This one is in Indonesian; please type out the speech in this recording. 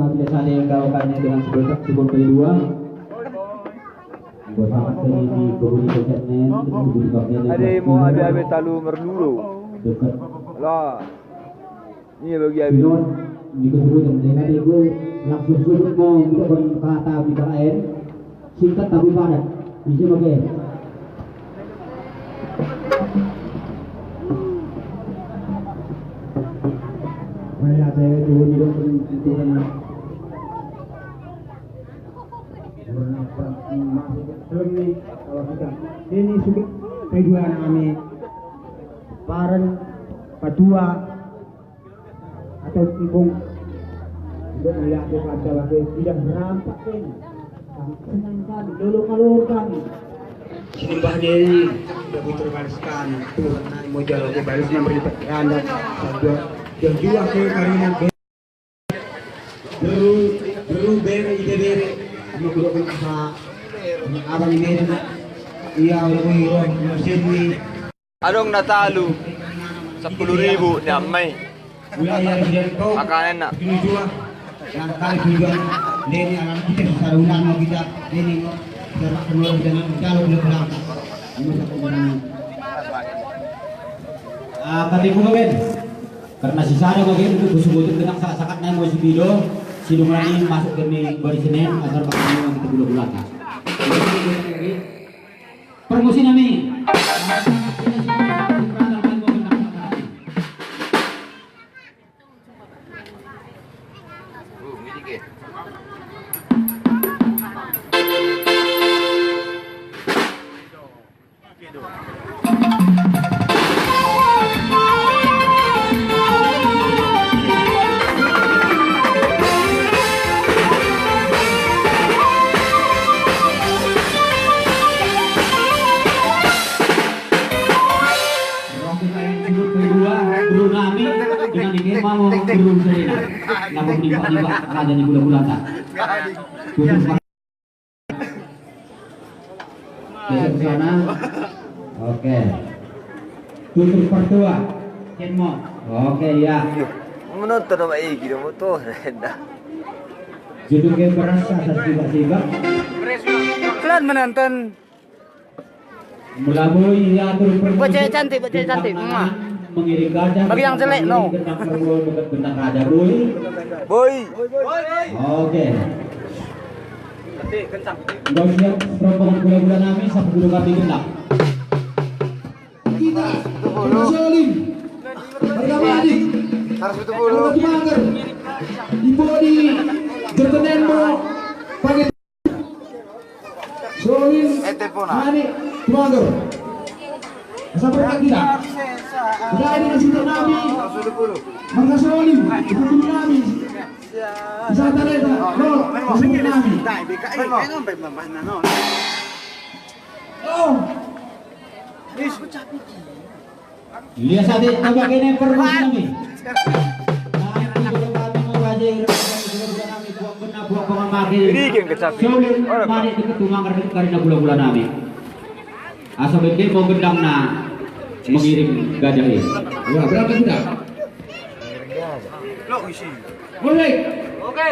kabinet sana yang gawakannya dengan sebelum kedua. Buat sangat kali di kebun kejadian kebun kabinet. Ada mau ada talu merlulu. Dekat. Lah. Ini bagi abi. Di kebun dengan itu langsung surut mau kita berkata bicara singkat tapi padat. Bisa pakai. Saya dulu hidup menentukan kalau kita ini sulit kedua kami paren padua atau tibung untuk melihat pada lagi tidak merampak ini senangkan dulu kalurkan sembah diri tidak diterbalaskan Tuhan mau jalan ke balasnya berlipat ganda dan juga ke karinan beru bere ide bere menggunakan apa abang ini iya udah mesin Adong natalu 10.000 nyamai. Makanan nak. Yang kali tujuan ini alam kita sarungan mau kita ini serak menurut dengan calon belakang. Kali kumain karena sisa ada bagian itu busuk-busuk dengan sangat-sangat naik mau si video sidungan ini masuk ke bari Senin agar bakal kita bulan-bulan. Promosi nami. Namun tiba-tiba ada di bulan-bulan tak. Ke sana. Oke. Tutup pertua. Kenmo. Oke ya. Menonton apa iki do motor dah. Judul game berasa tiba-tiba. Kalian menonton. Melalui atur Baca cantik. Mengiring gajah bagi yang jelek no bentang raja boy. Oke nggak siap rombongan gula-gula nami satu dulu kami gendang kita Solim pertama adik harus betul bulu di body gertenen mo pakai Solim Mani Tuangger sampai lagi tidak udah ini nasi nabi mangga Solim itu dulu nabi bisa talenta no nasi nabi oh lihat saja agak ini perlu kami Solim Mani itu tumangar karena bulan-bulan nabi asal bikin mau gendam na mengirim gajah ini. Wah, berapa sudah? Lo isi. Oke.